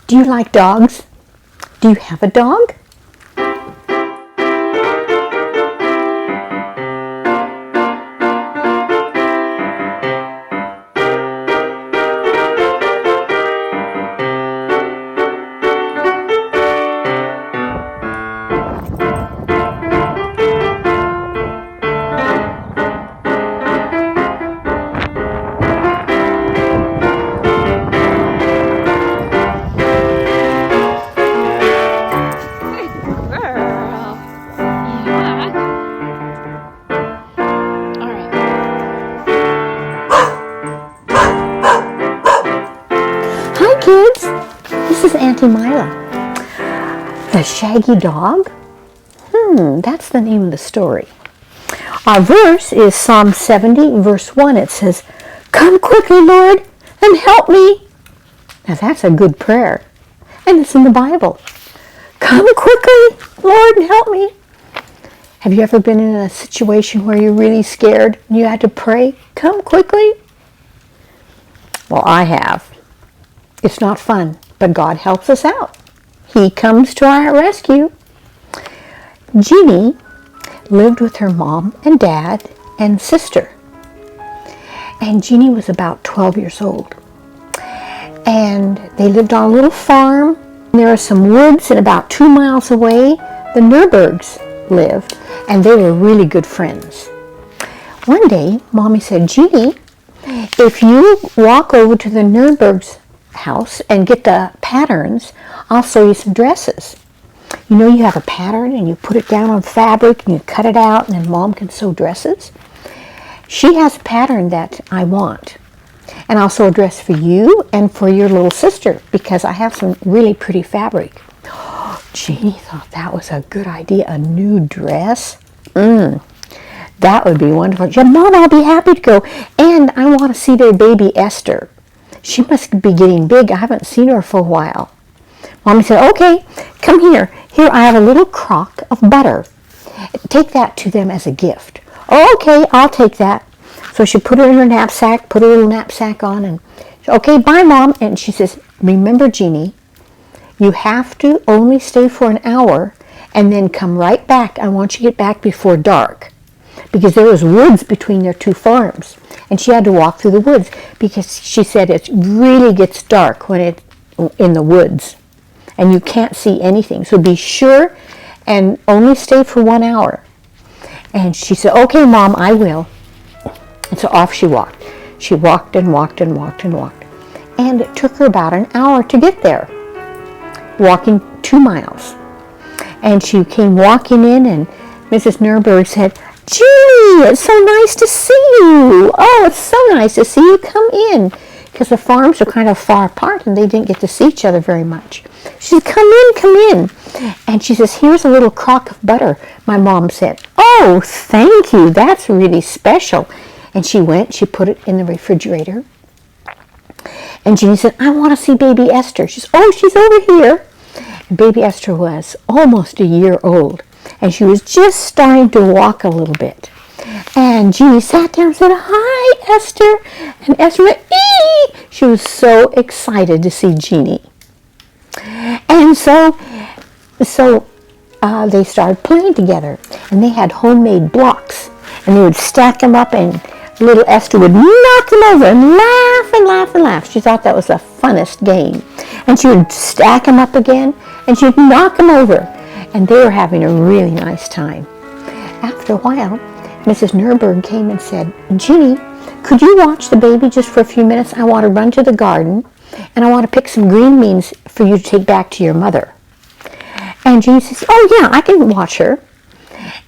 Do you like dogs? Do you have a dog? Hi kids, this is Auntie Mila. The Shaggy Dog? That's the name of the story. Our verse is Psalm 70, verse 1. It says, "Come quickly, Lord, and help me." Now that's a good prayer. And it's in the Bible. Come quickly, Lord, and help me. Have you ever been in a situation where you're really scared and you had to pray, "Come quickly"? Well, I have. It's not fun, but God helps us out. He comes to our rescue. Jeanne lived with her mom and dad and sister. And Jeanne was about 12 years old. And they lived on a little farm. There are some woods, and about 2 miles away, the Nurburgs lived, and they were really good friends. One day, Mommy said, "Jeanne, if you walk over to the Nurburgs' house and get the patterns, I'll sew you some dresses. You know, you have a pattern and you put it down on fabric and you cut it out, and then Mom can sew dresses. She has a pattern that I want, and I'll sew a dress for you and for your little sister because I have some really pretty fabric." Jeanne thought that was a good idea. A new dress? That would be wonderful. She said, "Mom, I'll be happy to go, and I want to see their baby Esther. She must be getting big. I haven't seen her for a while." Mommy said, "Okay, come here. Here, I have a little crock of butter. Take that to them as a gift." "Oh, okay, I'll take that." So she put it in her knapsack, put her little knapsack on, and, "Okay, bye, Mom." And she says, "Remember, Jeanne, you have to only stay for an hour and then come right back. I want you to get back before dark." Because there was woods between their two farms. And she had to walk through the woods because she said it really gets dark when it's in the woods. And you can't see anything. So be sure and only stay for 1 hour. And she said, "Okay, Mom, I will." And so off she walked. She walked and walked and walked and walked. And it took her about an hour to get there, walking 2 miles. And she came walking in, and Mrs. Nurburg said, "Jeanne, it's so nice to see you. Oh, it's so nice to see you. Come in." Because the farms are kind of far apart and they didn't get to see each other very much. She said, "Come in, come in." And she says, "Here's a little crock of butter," my mom said. "Oh, thank you. That's really special." And she went, she put it in the refrigerator. And Jeanne said, "I want to see baby Esther." She said, "Oh, she's over here." And baby Esther was almost a year old. And she was just starting to walk a little bit. And Jeanne sat down and said, "Hi, Esther." And Esther went, "Ee!" She was so excited to see Jeanne. And so they started playing together. And they had homemade blocks. And they would stack them up, and little Esther would knock them over and laugh and laugh and laugh. She thought that was the funnest game. And she would stack them up again, and she would knock them over. And they were having a really nice time. After a while, Mrs. Nurburg came and said, "Jeanne, could you watch the baby just for a few minutes? I want to run to the garden, and I want to pick some green beans for you to take back to your mother." And Jeanne says, "Oh yeah, I can watch her."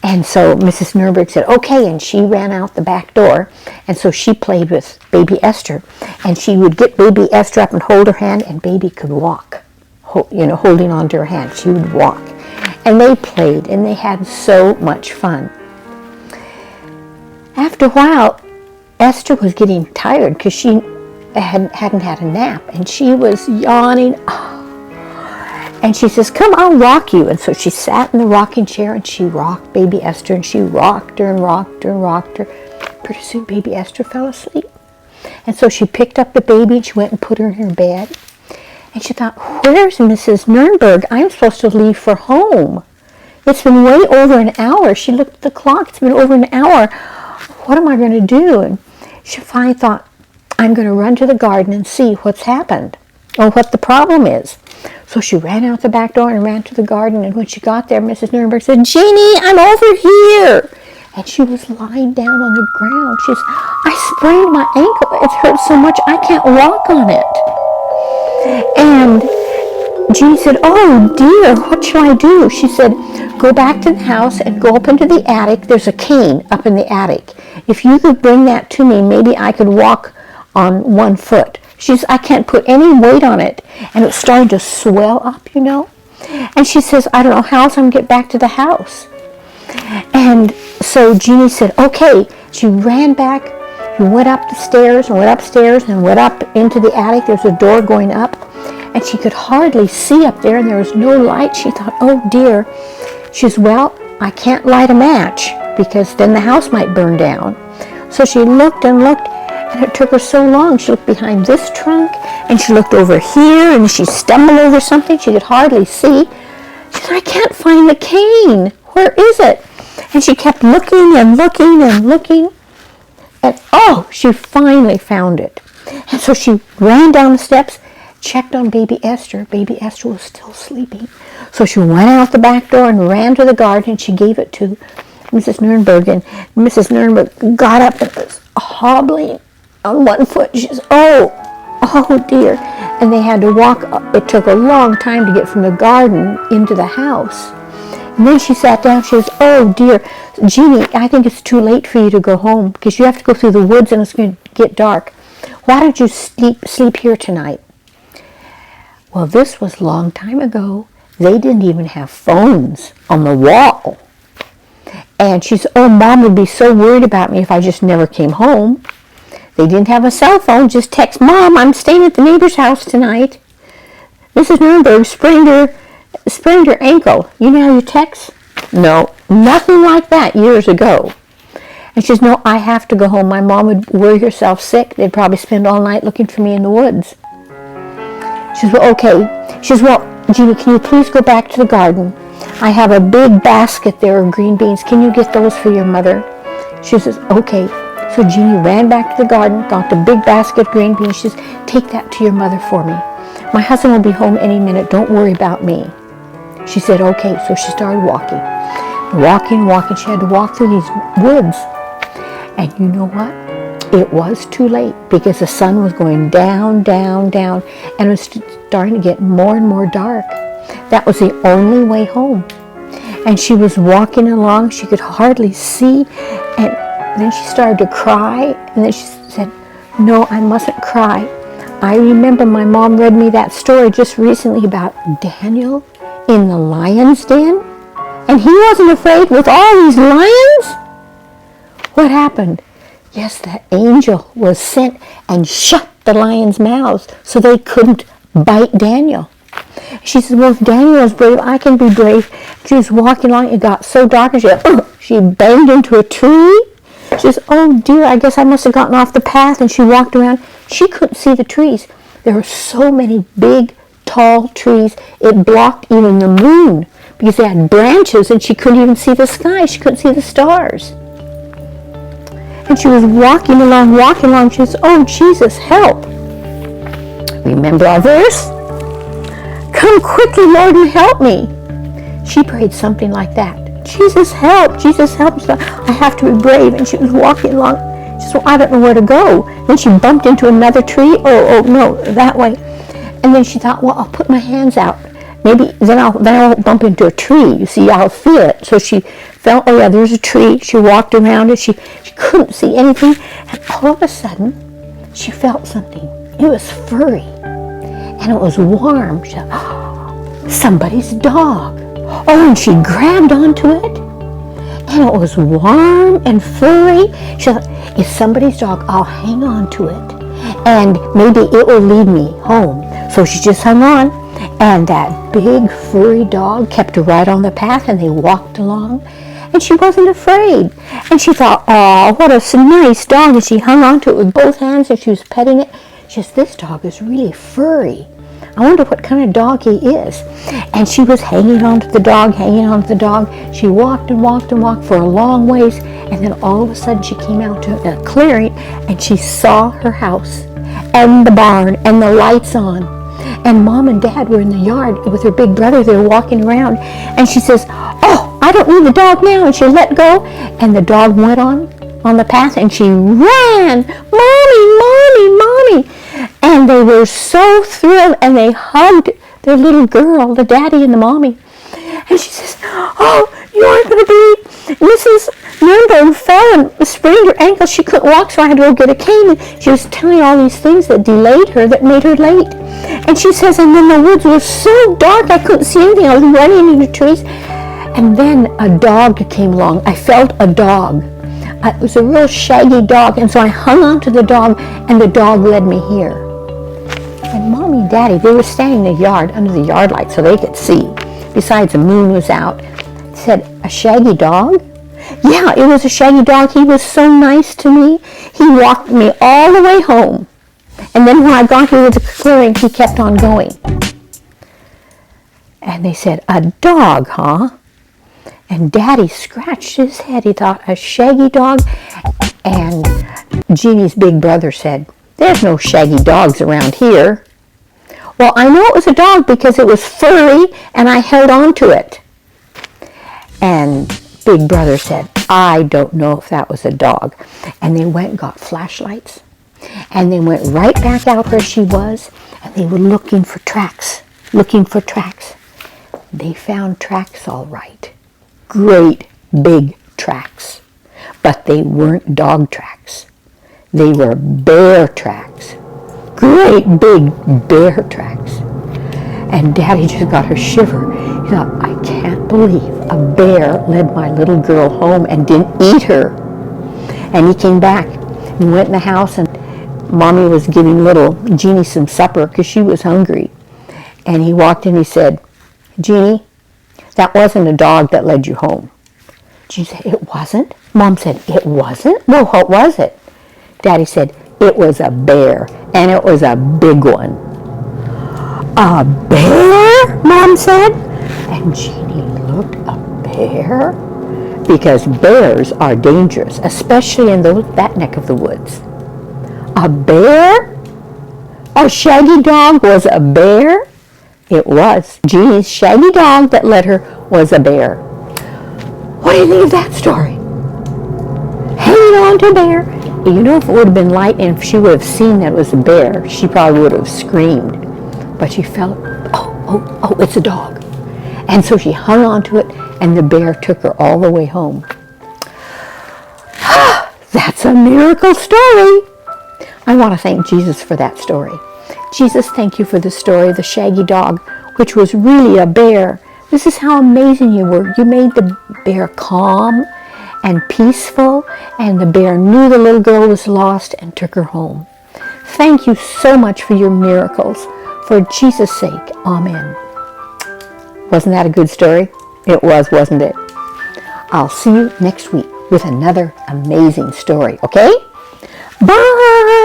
And so Mrs. Nurburg said, "Okay," and she ran out the back door. And so she played with baby Esther. And she would get baby Esther up and hold her hand, and baby could walk, holding on to her hand. She would walk. And they played, and they had so much fun. After a while, Esther was getting tired because she hadn't had a nap, and she was yawning. And she says, "Come, I'll rock you." And so she sat in the rocking chair, and she rocked baby Esther, and she rocked her and rocked her and rocked her. Pretty soon, baby Esther fell asleep. And so she picked up the baby, and she went and put her in her bed. And she thought, where's Mrs. Nurnberg? I'm supposed to leave for home. It's been way over an hour. She looked at the clock. It's been over an hour. What am I going to do? And she finally thought, I'm going to run to the garden and see what's happened or what the problem is. So she ran out the back door and ran to the garden. And when she got there, Mrs. Nurnberg said, Jeannie, I'm over here. And she was lying down on the ground. I sprained my ankle. It hurts so much I can't walk on it. And Jeannie said, oh dear, what shall I do? She said, go back to the house and go up into the attic. There's a cane up in the attic. If you could bring that to me, maybe I could walk on one foot. She says, I can't put any weight on it. And it was starting to swell up, you know. And she says, I don't know how else I'm going to get back to the house. And so Jeannie said, okay. She ran back, she went up the stairs and went upstairs and went up into the attic. There's a door going up. And she could hardly see up there, and there was no light. She thought, oh dear. She says, well, I can't light a match because then the house might burn down. So she looked and looked, and it took her so long. She looked behind this trunk, and she looked over here, and she stumbled over something she could hardly see. She said, I can't find the cane. Where is it? And she kept looking and looking and looking, and oh, she finally found it. And so she ran down the steps, checked on baby Esther. Baby Esther was still sleeping. So she went out the back door and ran to the garden, and she gave it to Mrs. Nurnberg. And Mrs. Nurnberg got up and was hobbling on one foot. She says, oh dear. And they had to walk up. It took a long time to get from the garden into the house. And then she sat down. She says, oh dear, Jeannie, I think it's too late for you to go home because you have to go through the woods and it's going to get dark. Why don't you sleep here tonight? Well, this was a long time ago. They didn't even have phones on the wall. And she said, oh, Mom would be so worried about me if I just never came home. They didn't have a cell phone. Just text, Mom, I'm staying at the neighbor's house tonight. Mrs. Nurnberg sprained her ankle. You know how you text? No, nothing like that years ago. And she says, no, I have to go home. My mom would worry herself sick. They'd probably spend all night looking for me in the woods. She says, well, okay. She says, well, Jeannie, can you please go back to the garden? I have a big basket there of green beans. Can you get those for your mother? She says, okay. So Jeannie ran back to the garden, got the big basket of green beans. She says, take that to your mother for me. My husband will be home any minute. Don't worry about me. She said, okay. So she started walking. Walking. She had to walk through these woods. And you know what? It was too late because the sun was going down, and it was starting to get more and more dark. That was the only way home. And she was walking along. She could hardly see. And then she started to cry. And then she said, no, I mustn't cry. I remember my mom read me that story just recently about Daniel in the lion's den. And he wasn't afraid with all these lions. What happened? Yes, the angel was sent and shut the lions' mouths so they couldn't bite Daniel. She said, well, if Daniel is brave, I can be brave. She was walking along. It got so dark, and she banged into a tree. She says, oh, dear, I guess I must have gotten off the path. And she walked around. She couldn't see the trees. There were so many big, tall trees. It blocked even the moon because they had branches, and she couldn't even see the sky. She couldn't see the stars. And she was walking along. She says, oh, Jesus, help. Remember our verse? Come quickly, Lord, and help me. She prayed something like that. Jesus, help. Jesus, help. She thought, I have to be brave. And she was walking along. She said, well, I don't know where to go. Then she bumped into another tree. Oh, no, that way. And then she thought, well, I'll put my hands out. Maybe then I won't bump into a tree. You see, I'll feel it. So she felt, oh yeah, there's a tree. She walked around it. She couldn't see anything. And all of a sudden, she felt something. It was furry. And it was warm. She thought, oh, somebody's dog. Oh, and she grabbed onto it. And it was warm and furry. She thought, it's somebody's dog. I'll hang on to it. And maybe it will lead me home. So she just hung on. And that big furry dog kept her right on the path, and they walked along. And she wasn't afraid. And she thought, oh, what a nice dog. And she hung on to it with both hands, and she was petting it. She says, this dog is really furry. I wonder what kind of dog he is. And she was hanging on to the dog, hanging on to the dog. She walked and walked and walked for a long ways, and then all of a sudden she came out to a clearing, and she saw her house and the barn and the lights on. And Mom and Dad were in the yard with her big brother. They were walking around, and she says, "Oh, I don't need the dog now," and she let go, and the dog went on the path, and she ran, "Mommy, Mommy, Mommy." And they were so thrilled, and they hugged their little girl, the daddy and the mommy. And she says, "Oh, you aren't going to believe Mrs. Nuremberg fell and sprained her ankle. She couldn't walk, so I had to go get a cane." And she was telling all these things that delayed her, that made her late. And she says, and then the woods was so dark, I couldn't see anything. I was running into trees. And then a dog came along. I felt a dog. It was a real shaggy dog. And so I hung on to the dog, and the dog led me here. And Mommy and Daddy, they were standing in the yard, under the yard light, so they could see. Besides, the moon was out. Said, "A shaggy dog?" Yeah, it was a shaggy dog. He was so nice to me. He walked me all the way home. And then when I got here to the clearing, he kept on going. And they said, "A dog, huh?" And Daddy scratched his head. He thought, a shaggy dog? And Jeannie's big brother said, "There's no shaggy dogs around here." Well, I know it was a dog because it was furry and I held on to it. And big brother said, "I don't know if that was a dog." And they went and got flashlights. And they went right back out where she was, and they were looking for tracks, looking for tracks. They found tracks all right. Great big tracks. But they weren't dog tracks. They were bear tracks. Great big bear tracks. And Daddy just got a shiver. He thought, I can't believe a bear led my little girl home and didn't eat her. And he came back and went in the house, and Mommy was giving little Jeannie some supper because she was hungry. And he walked in and he said, "Jeannie, that wasn't a dog that led you home." Jeannie said, "It wasn't?" Mom said, "It wasn't?" "Well, what was it?" Daddy said, "It was a bear, and it was a big one." "A bear?" Mom said. And Jeannie looked, "A bear?" Because bears are dangerous, especially in that neck of the woods. A bear? Our shaggy dog was a bear? It was. Jeannie's shaggy dog that led her was a bear. What do you think of that story? Hanging on to a bear. You know, if it would have been light and if she would have seen that it was a bear, she probably would have screamed. But she felt, oh, it's a dog. And so she hung on to it, and the bear took her all the way home. That's a miracle story. I want to thank Jesus for that story. Jesus, thank you for the story of the shaggy dog, which was really a bear. This is how amazing you were. You made the bear calm and peaceful, and the bear knew the little girl was lost and took her home. Thank you so much for your miracles. For Jesus' sake, amen. Wasn't that a good story? It was, wasn't it? I'll see you next week with another amazing story, okay? Bye!